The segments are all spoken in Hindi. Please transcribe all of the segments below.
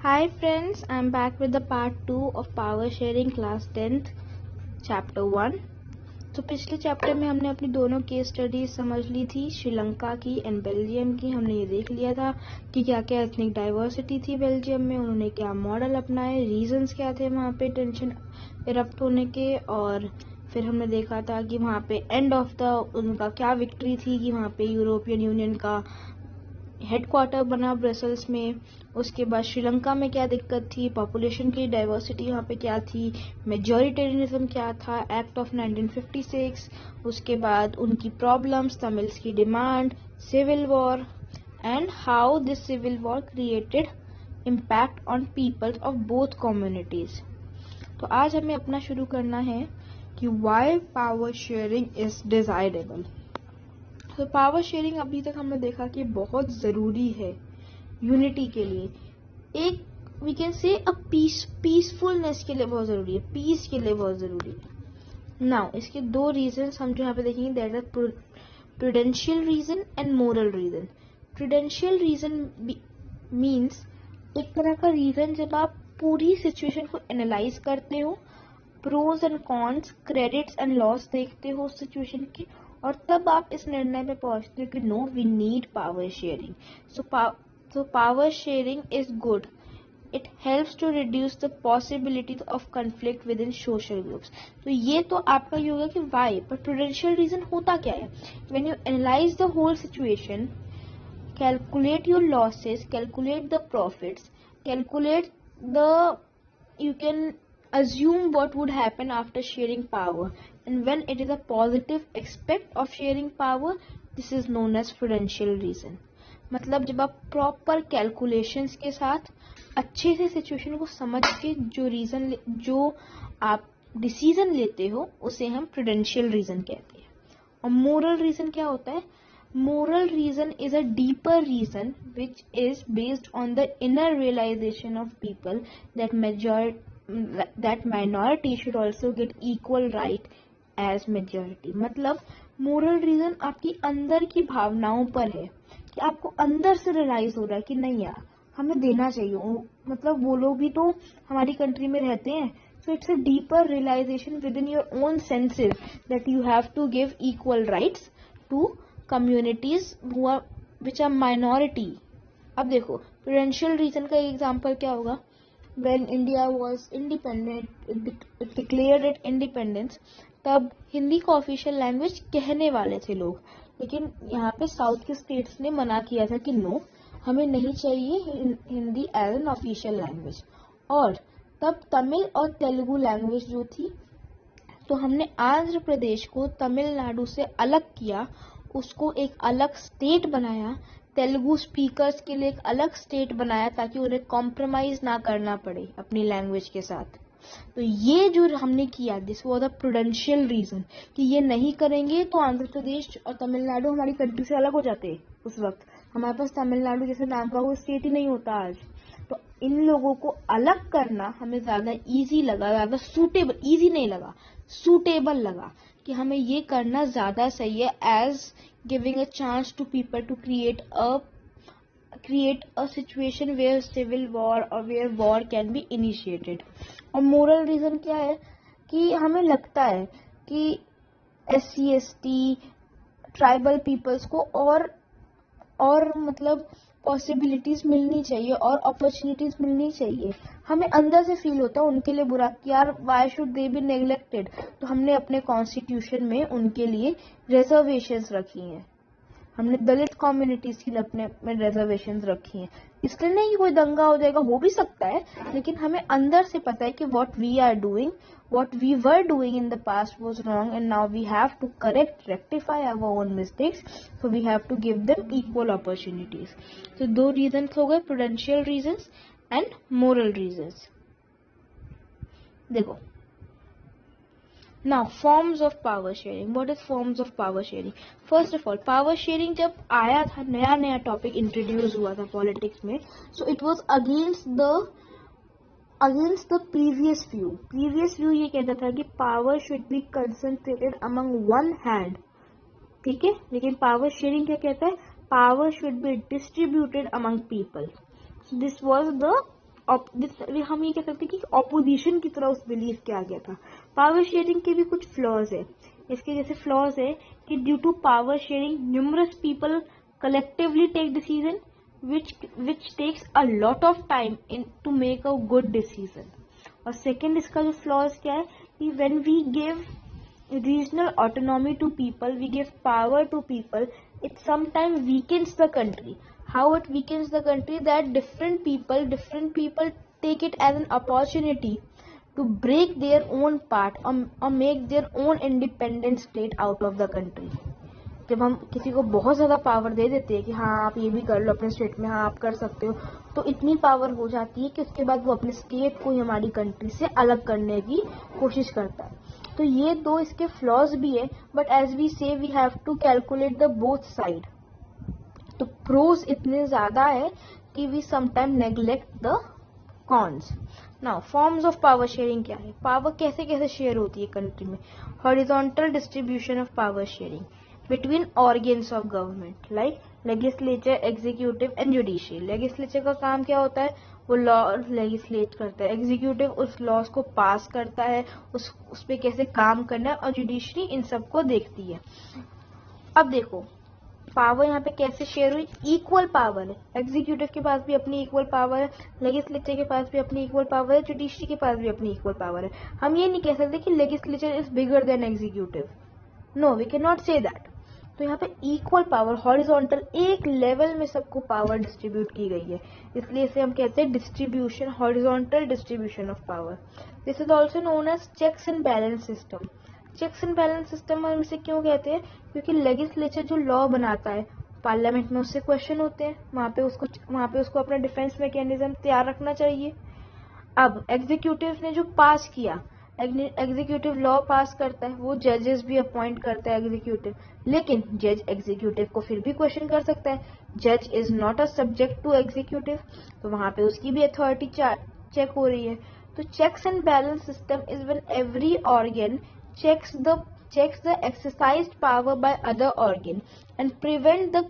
Hi friends, I'm back with the part 2 of Power Sharing Class 10th Chapter 1. तो पिछले चैप्टर में हमने अपनी दोनों केस स्टडीज समझ ली थी, श्रीलंका की एंड बेल्जियम की। हमने ये देख लिया था कि क्या क्या एथनिक डाइवर्सिटी थी बेल्जियम में, उन्होंने क्या मॉडल अपनाए, रीजंस क्या थे वहाँ पे टेंशन इरप्ट होने के, और फिर हमने देखा था कि वहाँ पे एंड ऑफ द उनका क्या विक्ट्री थी कि वहाँ पे यूरोपियन यूनियन का हेडक्वार्टर बना ब्रसल्स में। उसके बाद श्रीलंका में क्या दिक्कत थी, पॉपुलेशन की डाइवर्सिटी यहाँ पे क्या थी, मेजॉरिटेरियनिज्म क्या था, एक्ट ऑफ 1956, उसके बाद उनकी प्रॉब्लम्स, तमिल्स की demand, civil war and how this civil war created impact on peoples of both communities. तो आज हमें अपना शुरू करना है कि why power sharing is desirable. तो पावर शेयरिंग अभी तक हमने देखा कि बहुत ज़रूरी है यूनिटी के लिए, एक वी कैन से अ पीसफुलनेस के लिए बहुत ज़रूरी है, पीस के लिए बहुत ज़रूरी है। नाउ इसके दो रीजंस हम जो यहाँ पे देखेंगे, that are prudential reason and moral reason. Prudential reason means एक तरह का रीजन जब आप पूरी सिचुएशन को एनालाइज करते हो, pros and cons, credits and loss देखते हो उस सिचुएशन की, और तब आप इस निर्णय पे पहुंचते हो कि no we need power sharing. So power sharing is good, it helps to reduce the possibility of conflict within social groups. तो ये तो आपका ये होगा कि वाई, पर प्रूडेंशियल रीजन होता क्या है? When you analyse the whole situation, calculate your losses, calculate the profits, calculate the, you can assume what would happen after sharing power, and when it is a positive aspect of sharing power, this is known as prudential reason. मतलब जब आप प्रॉपर कैलकुलेशंस के साथ अच्छे से सिचुएशन को समझ के जो आप डिसीजन लेते हो उसे हम प्रूडेंशियल रीजन कहते हैं। और मोरल रीजन क्या होता है? Moral reason is a deeper reason which is based on the inner realization of people that minority should also get equal right as majority. मतलब moral reason आपकी अंदर की भावनाओं पर है कि आपको अंदर से रियलाइज हो रहा है कि नहीं यार हमें देना चाहिए, मतलब वो लोग भी तो हमारी कंट्री में रहते हैं। So it's a deeper realization within your own senses that you have to give equal rights to communities which are minority. अब देखो प्रूडेंशियल रीजन का एग्जांपल क्या होगा? When India was independent, declared it independence, तब हिंदी को ऑफिशियल लैंग्वेज कहने वाले थे लोग, लेकिन यहाँ पे साउथ के स्टेट्स ने मना किया था कि नो, हमें नहीं चाहिए Hindi as an official language. और तब तमिल और तेलुगु लैंग्वेज जो थी, तो हमने आंध्र प्रदेश को तमिलनाडु से अलग किया, उसको एक अलग स्टेट बनाया, तेलुगु स्पीकर्स के लिए एक अलग स्टेट बनाया ताकि उन्हें कॉम्प्रोमाइज ना करना पड़े अपनी लैंग्वेज के साथ। तो ये जो हमने किया, this was the prudential reason कि ये नहीं करेंगे तो आंध्र प्रदेश और तमिलनाडु हमारी कंट्री से अलग हो जाते। उस वक्त हमारे पास तमिलनाडु जैसे नाम का कोई स्टेट ही नहीं होता आज। तो इन लोगों को अलग करना हमें ज्यादा इजी लगा, ज्यादा सूटेबल, इजी नहीं लगा, सूटेबल लगा कि हमें ये करना ज्यादा सही है, as giving a chance to people to create a situation where civil war or where war can be initiated. और moral reason क्या है कि हमें लगता है कि SC/ST ट्राइबल पीपल्स को और मतलब पॉसिबिलिटीज मिलनी चाहिए और अपॉर्चुनिटीज मिलनी चाहिए। हमें अंदर से फील होता है उनके लिए बुरा कि यार why should they B neglected. तो हमने अपने कॉन्स्टिट्यूशन में उनके लिए रिजर्वेशंस रखी हैं, हमने दलित कम्युनिटीज के लिए अपने में रिजर्वेशंस रखी हैं। इसलिए नहीं कि कोई दंगा हो जाएगा, हो भी सकता है, लेकिन हमें अंदर से पता है कि what we are doing, what we were doing in the past was wrong, and now we have to rectify our own mistakes, so we have to give them equal opportunities. So दो reasons हो गए, prudential reasons and moral reasons. देखो now forms of power sharing. What is forms of power sharing? First of all, power sharing जब आया था, नया नया टॉपिक इंट्रोड्यूस हुआ था पॉलिटिक्स में, so it was against the previous view. Previous view ये कहता था कि power should be concentrated among one hand, ठीक है, लेकिन power sharing क्या कहता है? Power should be distributed among people. So this was the हम ये कह सकते हैं कि ऑपोजिशन की तरह उस बिलीफ के आ गया था। पावर शेयरिंग के भी कुछ फ्लॉज है। इसके जैसे फ्लॉज है कि due to power sharing numerous people collectively take decision which takes a lot of time to make a good decision। और सेकेंड इसका जो फ्लॉज क्या है कि when we give regional autonomy to people, we give power to people, it sometimes weakens the country। How it weakens the country? That different people take it as an opportunity to break their own part or make their own independent state out of the country। जब हम किसी को बहुत ज़्यादा पावर दे देते हैं कि हाँ आप ये भी कर लो अपने स्टेट में, हाँ आप कर सकते हो, तो इतनी पावर हो जाती है कि उसके बाद वो अपने स्टेट को हमारी कंट्री से अलग करने की कोशिश करता है। तो ये दो इसके फ्लॉज भी है, but as we say we have to calculate the both side. तो प्रोज इतने ज़्यादा है कि we sometime neglect the cons. Now forms of power sharing क्या है? पावर कैसे कैसे शेयर होती है कंट्री में? Horizontal distribution of power sharing between organs of government like legislature, executive and judiciary। legislature का काम क्या होता है? वो लॉ लेजिस्लेट करता है, एग्जीक्यूटिव उस लॉज को पास करता है, उस पे कैसे काम करना है, और जुडिशरी इन सब को देखती है। अब देखो पावर यहाँ पे कैसे शेयर हुई? इक्वल पावर है, एग्जीक्यूटिव के पास भी अपनी इक्वल पावर है, लेजिस्लेचर के पास भी अपनी इक्वल पावर है, जुडिशरी के पास भी अपनी इक्वल पावर है। हम ये नहीं कह सकते कि legislature is bigger than executive, no we can not say that. तो यहाँ पे इक्वल पावर, हॉरिजॉन्टल, एक लेवल में सबको पावर डिस्ट्रीब्यूट की गई है, इसलिए इसे हम कहते हैं distribution, horizontal distribution of power. This is also known as checks and balance system. Checks and balance system हम इसे क्यों कहते हैं? क्योंकि लेजिस्लेचर जो लॉ बनाता है पार्लियामेंट में उससे क्वेश्चन होते हैं, वहाँ पे उसको अपना डिफेंस मैकेनिज्म तैयार रखना चाहिए। अब एग्जीक्यूटिव ने जो पास किया, एग्जीक्यूटिव लॉ पास करता है, वो जजेस भी अपॉइंट करता है एग्जीक्यूटिव, लेकिन जज एग्जीक्यूटिव को फिर भी क्वेश्चन कर सकता है। जज is not a subject to executive, तो वहां पे उसकी भी अथॉरिटी चेक हो रही है। तो checks and balance system is when every organ checks the exercised power by other organ and prevent the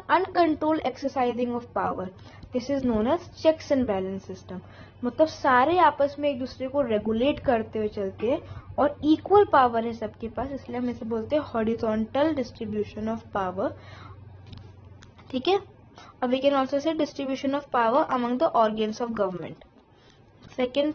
uncontrolled exercising of power। This is known as checks and balance system। मतलब सारे आपस में एक दूसरे को रेगुलेट करते हुए चलते हैं और इक्वल पावर है सबके पास, इसलिए हम इसे बोलते हैं हॉरिजॉन्टल डिस्ट्रीब्यूशन ऑफ पावर। ठीक है, और we can also say distribution of power among the organs of government. Second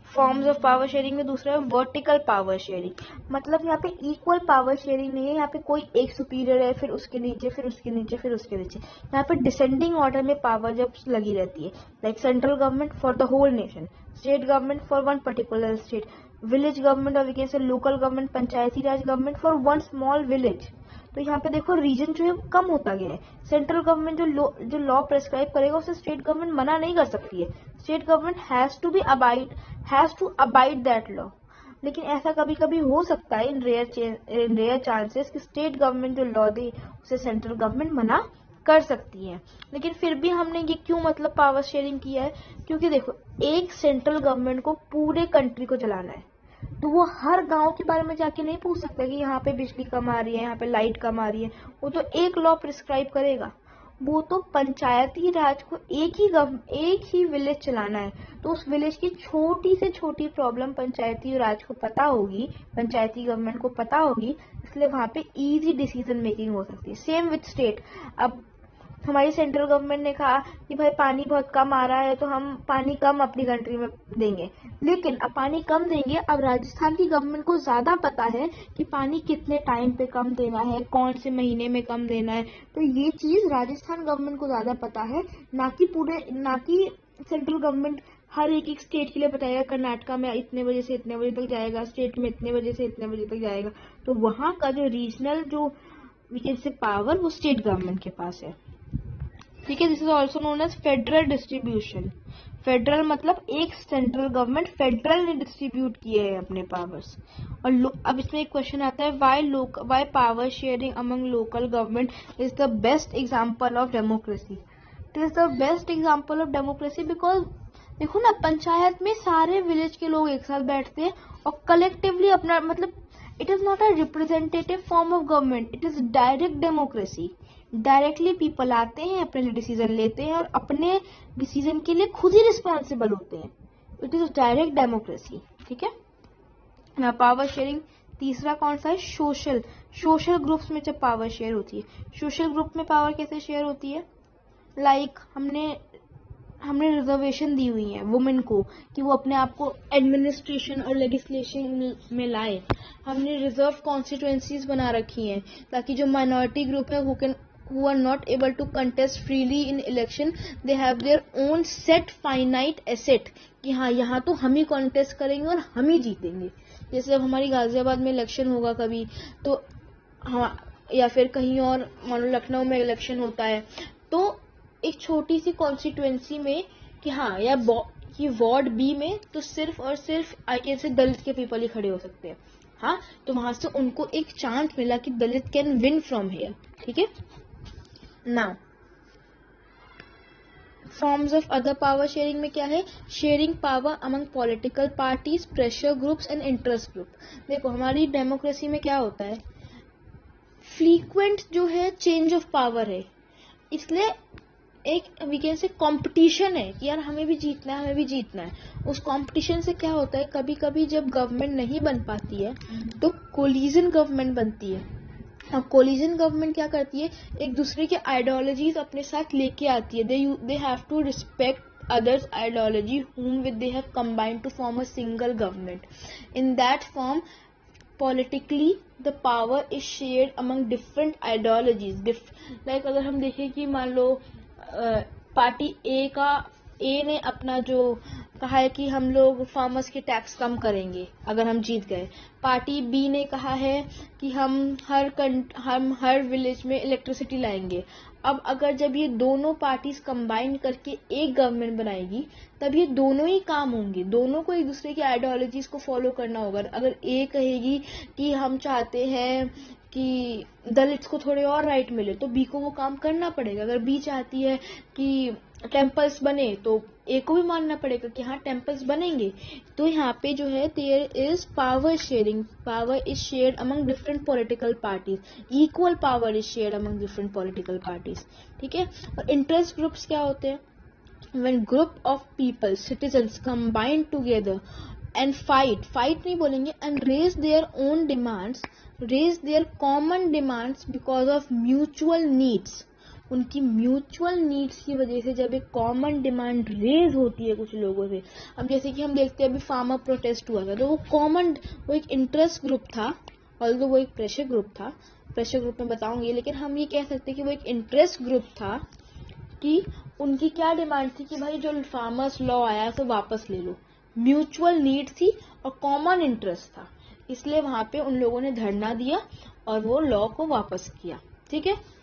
forms of power sharing में दूसरा है वर्टिकल पावर शेयरिंग। मतलब यहाँ पे इक्वल पावर शेयरिंग नहीं है, यहाँ पे कोई एक सुपीरियर है, फिर उसके नीचे, फिर उसके नीचे, फिर उसके नीचे। यहाँ पे डिसेंडिंग ऑर्डर में पावर जब लगी रहती है, like central government for the whole nation, state government for one particular state, village government और we can say local government, panchayati raj government for one small village. तो यहाँ पे देखो रीजन जो है कम होता गया है। सेंट्रल गवर्नमेंट जो लॉ प्रेस्क्राइब करेगा उसे स्टेट गवर्नमेंट मना नहीं कर सकती है। State government has to abide that law. लेकिन ऐसा कभी कभी हो सकता है इन रेयर चांसेस कि स्टेट गवर्नमेंट जो लॉ दे उसे सेंट्रल गवर्नमेंट मना कर सकती है। लेकिन फिर भी हमने ये क्यों मतलब पावर शेयरिंग किया है? क्योंकि देखो एक सेंट्रल गवर्नमेंट को पूरे कंट्री को चलाना है, तो वो हर गांव के बारे में जाके नहीं पूछ सकता कि यहाँ पे बिजली कम आ रही है, यहाँ पे लाइट कम आ रही है। वो तो एक लॉ प्रिस्क्राइब करेगा। वो तो पंचायती राज को एक ही विलेज चलाना है, तो उस विलेज की छोटी से छोटी प्रॉब्लम पंचायती राज को पता होगी, पंचायती गवर्नमेंट को पता होगी, इसलिए वहां पे इजी डिसीजन मेकिंग हो सकती है। Same with state. अब हमारी सेंट्रल गवर्नमेंट ने कहा कि भाई पानी बहुत कम आ रहा है तो हम पानी कम अपनी कंट्री में देंगे, लेकिन अब पानी कम देंगे, अब राजस्थान की गवर्नमेंट को ज्यादा पता है कि पानी कितने टाइम पे कम देना है, कौन से महीने में कम देना है। तो ये चीज राजस्थान गवर्नमेंट को ज्यादा पता है, ना कि सेंट्रल गवर्नमेंट हर एक स्टेट के लिए बताएगा कर्नाटका में इतने बजे से इतने बजे तक जाएगा, स्टेट में इतने बजे से इतने बजे तक जाएगा। तो वहां का जो रीजनल जो वी कैन से पावर वो स्टेट गवर्नमेंट के पास है। ठीक है, this is also known as federal distribution. Federal मतलब एक सेंट्रल गवर्नमेंट फेडरल ने डिस्ट्रीब्यूट किए हैं अपने पावर्स। और अब इसमें एक क्वेश्चन आता है, why power sharing among local government is the best example of democracy. It is the best example of democracy because देखो ना, पंचायत में सारे विलेज के लोग एक साथ बैठते हैं और कलेक्टिवली अपना मतलब it is not a representative form of government, it is direct democracy. Directly people आते हैं, अपने लिए डिसीजन लेते हैं और अपने डिसीजन के लिए खुद ही रिस्पॉन्सिबल होते हैं। It is direct democracy. ठीक है ना। पावर शेयरिंग तीसरा कौन सा है? सोशल। सोशल ग्रुप्स में जब पावर शेयर होती है, सोशल ग्रुप में पावर कैसे शेयर होती है? लाइक हमने रिजर्वेशन दी हुई है वुमेन को कि वो अपने आप को एडमिनिस्ट्रेशन और लेजिस्लेशन में लाए। हमने रिजर्व कॉन्स्टिट्यूएंसीज बना रखी हैं ताकि जो माइनॉरिटी ग्रुप है who are not able to contest freely in election, they have their own set finite asset कि हाँ यहाँ तो हम ही कॉन्टेस्ट करेंगे और हम ही जीतेंगे। जैसे जब हमारी गाजियाबाद में इलेक्शन होगा कभी तो हाँ, या फिर कहीं और मानो लखनऊ में इलेक्शन होता है, तो एक छोटी सी कॉन्स्टिट्यूएंसी में कि हाँ या कि वार्ड बी में तो सिर्फ और सिर्फ आई कैन से दलित के पीपल ही खड़े हो सकते हैं। हाँ, तो वहां से उनको एक चांस मिला कि दलित कैन विन फ्रॉम हियर। ठीक है। Now forms of other power sharing में क्या है? Sharing power among political parties, pressure groups and interest group. देखो हमारी डेमोक्रेसी में क्या होता है, फ्रीक्वेंट जो है चेंज ऑफ पावर है, इसलिए एक वी कैन से कंपटीशन है कि यार हमें भी जीतना है, हमें भी जीतना है। उस कंपटीशन से क्या होता है, कभी कभी जब गवर्नमेंट नहीं बन पाती है तो कोलिजन गवर्नमेंट बनती है। और कोलिजन गवर्नमेंट क्या करती है, एक दूसरे के आइडियोलॉजीज अपने साथ लेके आती है। They have to respect others ideology whom with they have combined to form a single government. In that form, politically the power is shared among different ideologies. Like अगर हम देखें कि मान लो पार्टी ए ने अपना जो कहा है कि हम लोग फार्मर्स के टैक्स कम करेंगे अगर हम जीत गए, पार्टी बी ने कहा है कि हम हर विलेज में इलेक्ट्रिसिटी लाएंगे। अब अगर जब ये दोनों पार्टीज कंबाइन करके एक गवर्नमेंट बनाएगी तब ये दोनों ही काम होंगे, दोनों को एक दूसरे की आइडियोलॉजीज को फॉलो करना होगा। अगर ए कहेगी कि हम चाहते हैं कि दलित्स को थोड़े और राइट मिले तो बी को वो काम करना पड़ेगा। अगर बी चाहती है कि टेम्पल्स बने तो ए को भी मानना पड़ेगा कि हाँ टेम्पल्स बनेंगे। तो यहाँ पे जो है there is power sharing, power is shared among different political parties, equal power is shared among different political parties. ठीक है। और इंटरेस्ट ग्रुप्स क्या होते हैं, when group of people, citizens combine together and fight नहीं बोलेंगे, and raise their own demands, raise their common demands because of mutual needs। उनकी म्यूचुअल नीड्स की वजह से जब एक कॉमन डिमांड रेज होती है कुछ लोगों से, अब जैसे कि हम देखते हैं अभी फार्मर प्रोटेस्ट हुआ था तो वो एक इंटरेस्ट ग्रुप था, ऑल्दो वो एक प्रेशर ग्रुप था, प्रेशर ग्रुप में बताऊंगी, लेकिन हम ये कह सकते हैं कि वो एक इंटरेस्ट ग्रुप था कि उनकी क्या डिमांड थी कि भाई जो फार्मर्स लॉ आया तो वापस ले लो। म्यूचुअल नीड थी और कॉमन इंटरेस्ट था, इसलिए वहां पे उन लोगों ने धरना दिया और वो लॉ को वापस किया। ठीक है।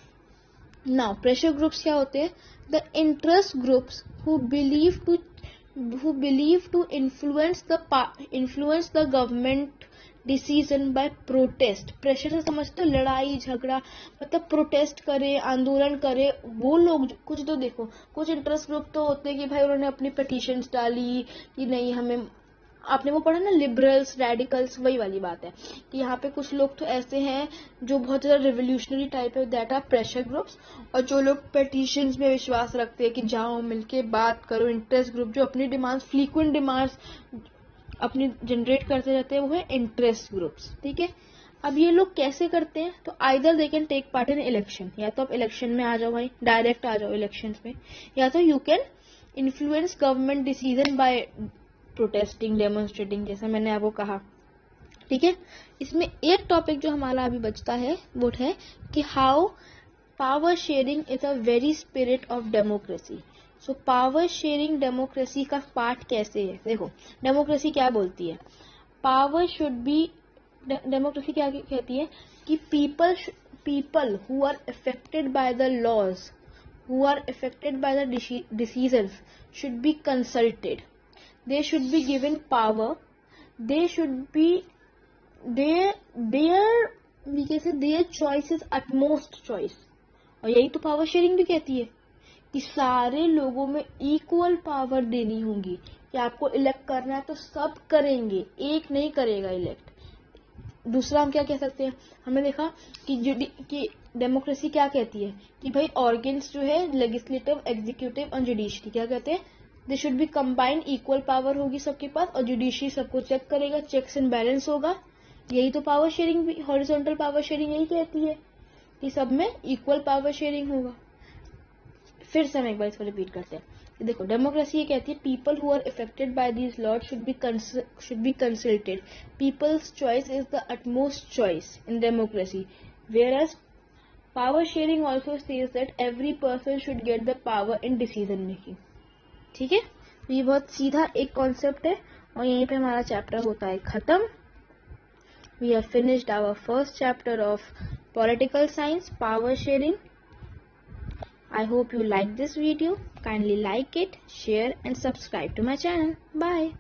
नाउ प्रेशर ग्रुप्स क्या होते हैं, the interest groups who believe to influence the government decision by protest. Pressure से समझते हो लड़ाई झगड़ा, मतलब प्रोटेस्ट करे, आंदोलन करे वो लोग। कुछ तो देखो कुछ इंटरेस्ट ग्रुप तो होते हैं कि भाई उन्होंने अपनी पिटीशंस डाली कि नहीं हमें, आपने वो पढ़ा ना लिबरल्स रेडिकल्स, वही वाली बात है कि यहाँ पे कुछ लोग तो ऐसे हैं जो बहुत ज्यादा रिवोल्यूशनरी टाइप है, दैट आर प्रेशर ग्रुप्स। और जो लोग पिटीशंस में विश्वास रखते हैं कि जाओ मिलके बात करो, इंटरेस्ट ग्रुप जो अपनी डिमांड्स फ्रीक्वेंट डिमांड्स अपनी जनरेट करते रहते हैं वो है इंटरेस्ट ग्रुप्स। ठीक है। अब ये लोग कैसे करते हैं, तो either they can take part in election, या तो आप इलेक्शन में आ जाओ भाई, डायरेक्ट आ जाओ इलेक्शन में, या तो you can influence government decision bye protesting, demonstrating, जैसा मैंने आपको कहा। ठीक है। इसमें एक टॉपिक जो हमारा अभी बचता है वो है कि how power sharing is a very spirit of democracy. So power sharing democracy का पार्ट कैसे है। देखो डेमोक्रेसी क्या बोलती है, पावर शुड बी, डेमोक्रेसी क्या कहती है कि people who are affected by the laws, who are affected by the decisions should be consulted, they should be given power, they should be their choice is utmost choice। और यही तो पावर शेयरिंग भी कहती है कि सारे लोगों में इक्वल पावर देनी होगी कि आपको इलेक्ट करना है तो सब करेंगे, एक नहीं करेगा इलेक्ट। दूसरा हम क्या कह सकते हैं, हमने देखा कि डेमोक्रेसी क्या कहती है कि भाई ऑर्गन्स जो है लेजिस्लेटिव, एग्जीक्यूटिव और जुडिशरी क्या कहते हैं, they should be combined, equal power होगी सबके पास और जुडिशरी सबको चेक करेगा, चेक्स एंड बैलेंस होगा। यही तो power sharing, horizontal power sharing यही कहती है कि सब में इक्वल पावर शेयरिंग होगा। फिर से हम एक बार इसको रिपीट करते हैं। देखो डेमोक्रेसी ये कहती है people who are affected by these laws should be consulted, people's choice is the utmost choice in democracy, whereas power sharing also says that every person should get the power in decision making. ठीक है, ये बहुत सीधा एक कॉन्सेप्ट है और यहीं पे हमारा चैप्टर होता है खत्म। We have finished our first chapter of political science, power sharing. I hope you like this video. Kindly like it, share and subscribe to my channel. Bye.